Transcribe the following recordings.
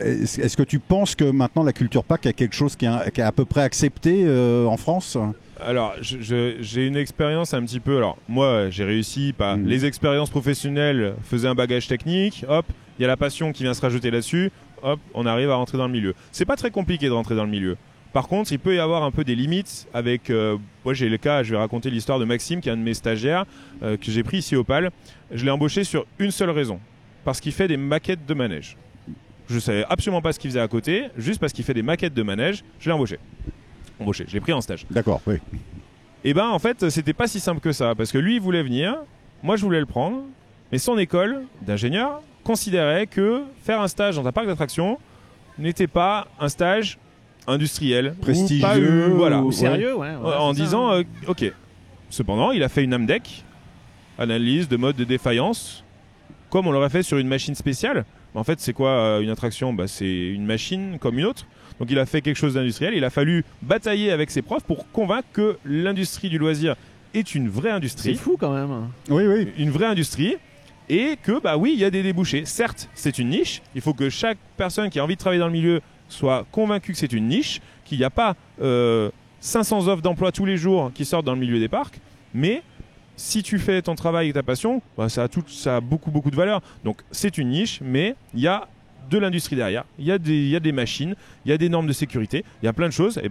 Est-ce que tu penses que maintenant la culture PAC est quelque chose qui est à peu près accepté en France? Alors, j'ai une expérience un petit peu. Alors, moi, j'ai réussi par les expériences professionnelles, faisaient un bagage technique, hop, il y a la passion qui vient se rajouter là-dessus, hop, on arrive à rentrer dans le milieu. C'est pas très compliqué de rentrer dans le milieu. Par contre, il peut y avoir un peu des limites avec. Moi, j'ai le cas, je vais raconter l'histoire de Maxime, qui est un de mes stagiaires, que j'ai pris ici au PAL. Je l'ai embauché sur une seule raison, parce qu'il fait des maquettes de manège. Je savais absolument pas ce qu'il faisait à côté, juste parce qu'il fait des maquettes de manège, je l'ai embauché. Je l'ai pris en stage. D'accord, oui. Et ben en fait, c'était pas si simple que ça, parce que lui, il voulait venir, moi je voulais le prendre, mais son école d'ingénieur considérait que faire un stage dans un parc d'attractions n'était pas un stage industriel, prestigieux, voilà, ou sérieux, ouais, en disant ok. Cependant, il a fait une AMDEC, analyse de mode de défaillance, comme on l'aurait fait sur une machine spéciale. En fait, c'est quoi une attraction? C'est une machine comme une autre. Donc il a fait quelque chose d'industriel. Il a fallu batailler avec ses profs pour convaincre que l'industrie du loisir est une vraie industrie. C'est fou quand même. Oui, oui. Une vraie industrie. Et que, oui, il y a des débouchés. Certes, c'est une niche. Il faut que chaque personne qui a envie de travailler dans le milieu soit convaincue que c'est une niche, qu'il n'y a pas 500 offres d'emploi tous les jours qui sortent dans le milieu des parcs. Mais si tu fais ton travail et ta passion, ça a beaucoup, beaucoup de valeur. Donc c'est une niche, mais il y a de l'industrie derrière, il y a des machines, il y a des normes de sécurité, il y a plein de choses. Et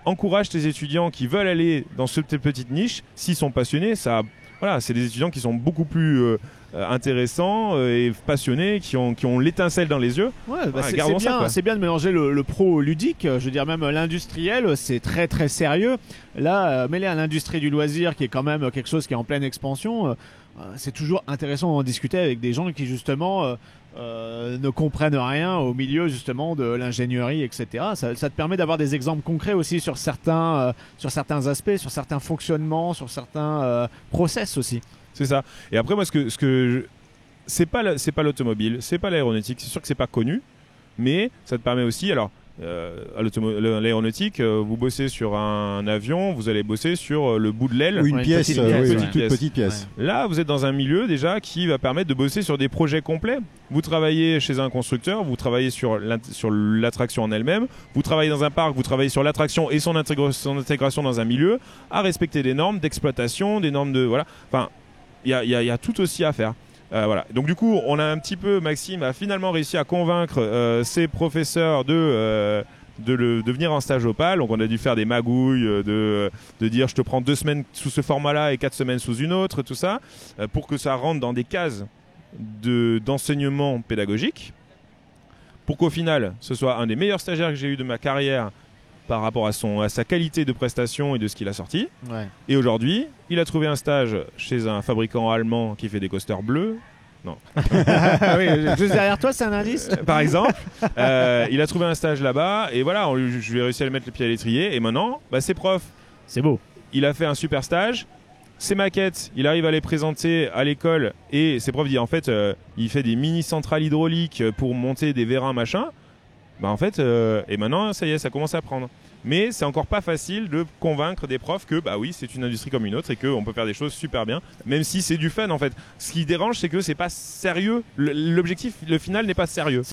encourage tes étudiants qui veulent aller dans cette petite niche, s'ils sont passionnés, c'est des étudiants qui sont beaucoup plus intéressants et passionnés, qui ont l'étincelle dans les yeux. Ouais, c'est bien de mélanger le pro ludique, je veux dire même l'industriel, c'est très très sérieux. Là, mêler à l'industrie du loisir, qui est quand même quelque chose qui est en pleine expansion, c'est toujours intéressant d'en discuter avec des gens qui justement ne comprennent rien au milieu justement de l'ingénierie, etc. Ça te permet d'avoir des exemples concrets aussi sur certains aspects, sur certains fonctionnements, sur certains process aussi. C'est ça. Et après, moi, c'est pas l'automobile, c'est pas l'aéronautique. C'est sûr que c'est pas connu, mais ça te permet aussi. Alors, l'aéronautique, vous bossez sur un avion, vous allez bosser sur le bout de l'aile. Ou une pièce, une petite pièce. Ouais. Là, vous êtes dans un milieu déjà qui va permettre de bosser sur des projets complets. Vous travaillez chez un constructeur, vous travaillez sur l'attraction en elle-même, vous travaillez dans un parc, vous travaillez sur l'attraction et son intégration dans un milieu, à respecter des normes d'exploitation, des normes de... Voilà. Enfin, il y a tout aussi à faire. Voilà. Donc du coup, Maxime a finalement réussi à convaincre ses professeurs de venir en stage au PAL. Donc on a dû faire des magouilles, de dire je te prends 2 semaines sous ce format-là et 4 semaines sous une autre, tout ça, pour que ça rentre dans des cases d'enseignement pédagogique, pour qu'au final, ce soit un des meilleurs stagiaires que j'ai eu de ma carrière par rapport à sa qualité de prestation et de ce qu'il a sorti. Ouais. Et aujourd'hui, il a trouvé un stage chez un fabricant allemand qui fait des coasters bleus. Non. Oui, juste derrière toi, c'est un indice. Par exemple, il a trouvé un stage là-bas et voilà, je lui ai réussi à le mettre les pieds à l'étrier. Et maintenant, ses profs, c'est beau. Il a fait un super stage. Ses maquettes, il arrive à les présenter à l'école et ses profs disent en fait, il fait des mini centrales hydrauliques pour monter des vérins machin. Et maintenant, ça y est, ça commence à prendre. Mais c'est encore pas facile de convaincre des profs que oui, c'est une industrie comme une autre et qu'on peut faire des choses super bien, même si c'est du fun en fait. Ce qui dérange, c'est que c'est pas sérieux. L'objectif, le final n'est pas sérieux.